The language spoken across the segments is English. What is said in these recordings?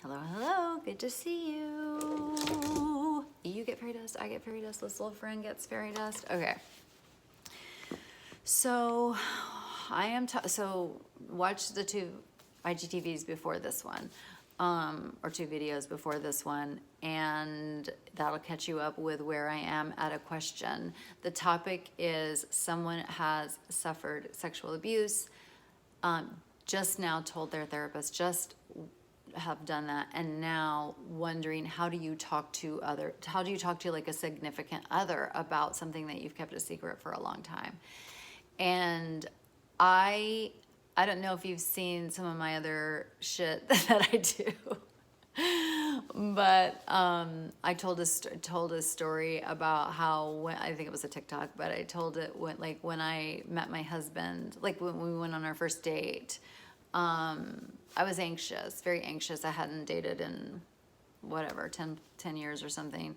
Hello, hello, good to see you. You get fairy dust, I get fairy dust, this little friend gets fairy dust. Okay. So, so watch the two IGTVs before this one, or two videos before this one, and that'll catch you up with where I am at a question. The topic is someone has suffered sexual abuse, just now told their therapist, just have done that, and now wondering how do you talk to like a significant other about something that you've kept a secret for a long time. And I don't know if you've seen some of my other shit that I do, but I told a story about how when I think it was a TikTok, but I told it when I met my husband, like when we went on our first date. I was anxious, very anxious. I hadn't dated in whatever, 10 years or something,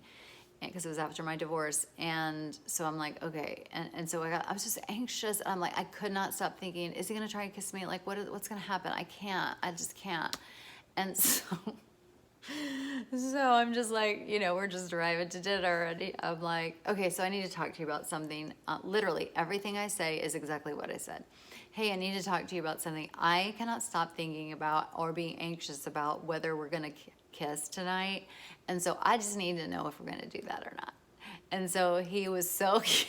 because it was after my divorce. And so I'm like, okay. And so I was just anxious. And I'm like, I could not stop thinking, is he going to try and kiss me? Like, what's going to happen? I just can't. And so I'm just like, we're just driving to dinner, and I'm like, okay, so I need to talk to you about something. Literally, everything I say is exactly what I said. Hey, I need to talk to you about something. I cannot stop thinking about or being anxious about whether we're going to kiss tonight. And so I just need to know if we're going to do that or not. And so he was so cute.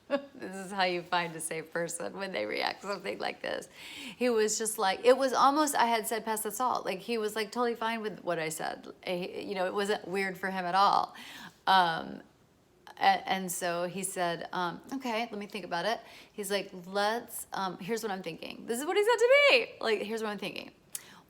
This is how you find a safe person when they react to something like this. He was just like, it was almost, I had said pass the salt. Like, he was like totally fine with what I said. It wasn't weird for him at all. And so he said, okay, let me think about it. He's like, here's what I'm thinking. This is what he said to me. Like, here's what I'm thinking.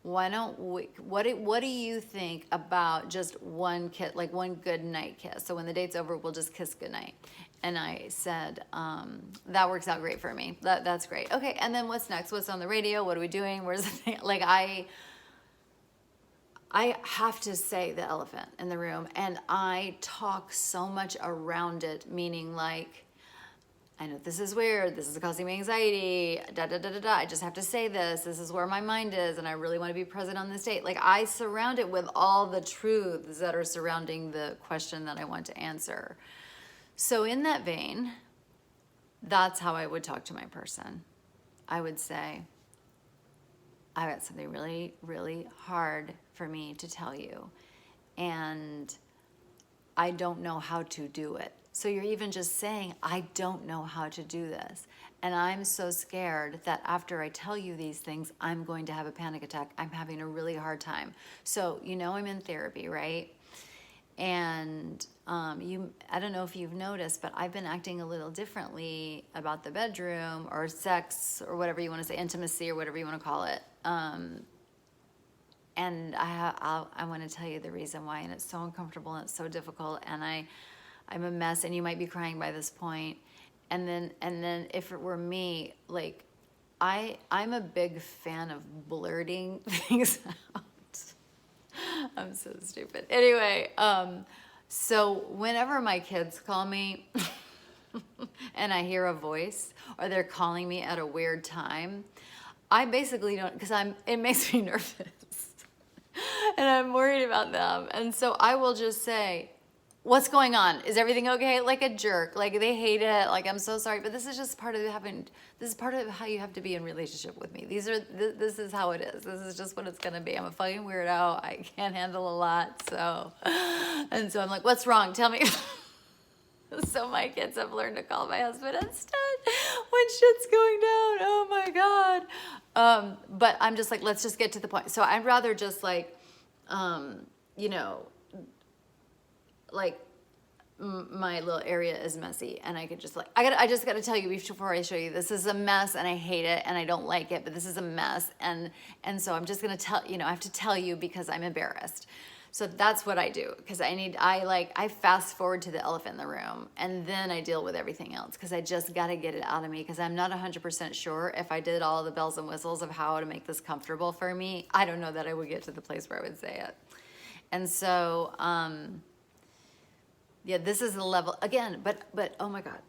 Why don't we, what do you think about just one kiss, like one good night kiss? So when the date's over, we'll just kiss goodnight. And I said, that works out great for me. That's great. Okay, and then what's next? What's on the radio? What are we doing? Where's the thing? Like, I have to say the elephant in the room, and I talk so much around it, meaning like, I know this is weird, this is causing me anxiety, I just have to say this is where my mind is, and I really want to be present on this date. Like, I surround it with all the truths that are surrounding the question that I want to answer. So in that vein, that's how I would talk to my person. I would say, I got something really, really hard for me to tell you, and I don't know how to do it. So you're even just saying, I don't know how to do this. And I'm so scared that after I tell you these things, I'm going to have a panic attack. I'm having a really hard time. So, I'm in therapy, right? And I don't know if you've noticed, but I've been acting a little differently about the bedroom or sex or whatever you want to say, intimacy or whatever you want to call it. And I want to tell you the reason why, and it's so uncomfortable and it's so difficult, and I'm a mess, and you might be crying by this point. And then if it were me, like, I'm a big fan of blurting things out. I'm so stupid. Anyway, so whenever my kids call me and I hear a voice, or they're calling me at a weird time, I basically don't, because it makes me nervous. And I'm worried about them. And so I will just say, what's going on? Is everything okay? Like a jerk. Like, they hate it. Like, I'm so sorry. But this is just part of this is part of how you have to be in relationship with me. This is how it is. This is just what it's going to be. I'm a fucking weirdo. I can't handle a lot. And so I'm like, what's wrong? Tell me. So my kids have learned to call my husband instead when shit's going down. Oh my God. But I'm just like, let's just get to the point. So I'd rather just like, like, my little area is messy, and I could just like, I just got to tell you before I show you, this is a mess, and I hate it, and I don't like it, but this is a mess. And so I'm just going to tell, I have to tell you because I'm embarrassed. So that's what I do, because I fast forward to the elephant in the room, and then I deal with everything else, because I just got to get it out of me, because I'm not 100% sure if I did all the bells and whistles of how to make this comfortable for me, I don't know that I would get to the place where I would say it. And so, yeah, this is the level, again, but oh my God,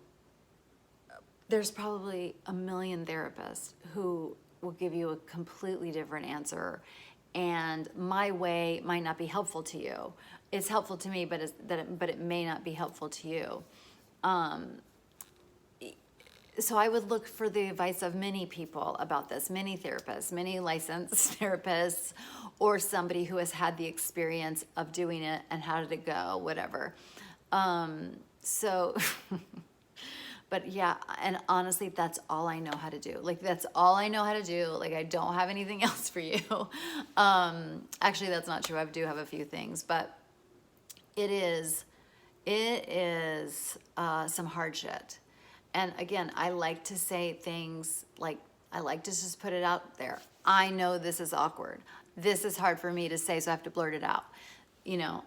there's probably a million therapists who will give you a completely different answer. and my way might not be helpful to you. It's helpful to me, but it may not be helpful to you. So I would look for the advice of many people about this, many therapists, many licensed therapists, or somebody who has had the experience of doing it and how did it go, whatever. So, but yeah, and honestly, that's all I know how to do. Like, that's all I know how to do. Like, I don't have anything else for you. Actually, that's not true. I do have a few things, but it is some hard shit. And again, I like to say things like, I like to just put it out there. I know this is awkward. This is hard for me to say, so I have to blurt it out. You know,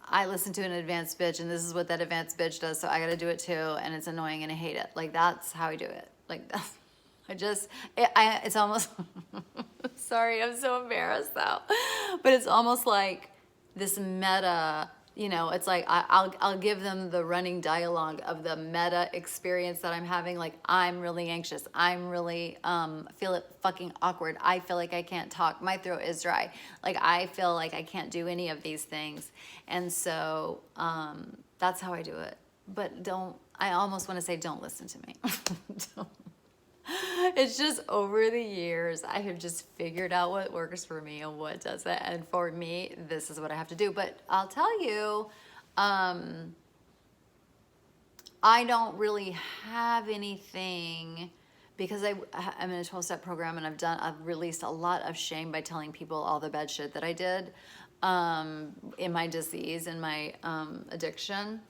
I listen to an advanced bitch, and this is what that advanced bitch does, so I gotta do it too, and it's annoying and I hate it. Like, that's how I do it. Like, it's almost, sorry, I'm so embarrassed though. But it's almost like this meta, you know, it's like I'll give them the running dialogue of the meta experience that I'm having. Like, I'm really anxious. I'm really feel it fucking awkward. I feel like I can't talk. My throat is dry. Like, I feel like I can't do any of these things. And so that's how I do it. But I almost want to say, don't listen to me. Don't. It's just over the years, I have just figured out what works for me and what doesn't. And for me, this is what I have to do. But I'll tell you, I don't really have anything, because I'm in a 12-step program, and I've released a lot of shame by telling people all the bad shit that I did in my disease and my addiction.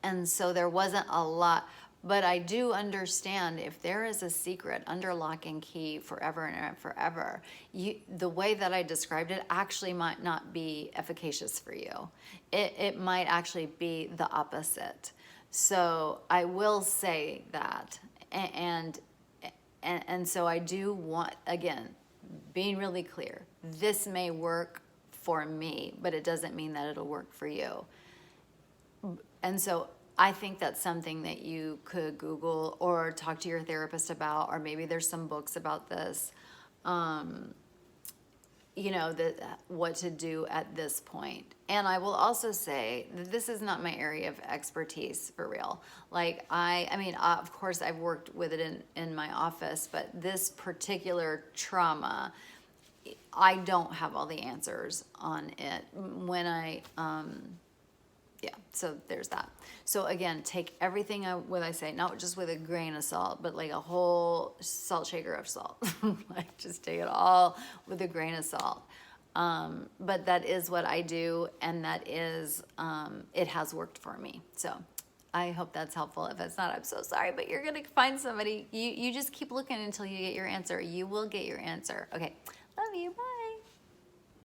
And so there wasn't a lot. But I do understand, if there is a secret under lock and key forever and forever, the way that I described it actually might not be efficacious for you. It might actually be the opposite. So I will say that. And so I do want, again, being really clear, this may work for me, but it doesn't mean that it'll work for you. And so I think that's something that you could Google or talk to your therapist about, or maybe there's some books about this, you know, what to do at this point. And I will also say that this is not my area of expertise, for real. Like, I mean, of course I've worked with it in my office, but this particular trauma, I don't have all the answers on it. Yeah, so there's that. So again, take everything what I say, not just with a grain of salt, but like a whole salt shaker of salt. Like, just take it all with a grain of salt. But that is what I do, and that is, it has worked for me. So I hope that's helpful. If it's not, I'm so sorry, but you're gonna find somebody. You just keep looking until you get your answer. You will get your answer. Okay.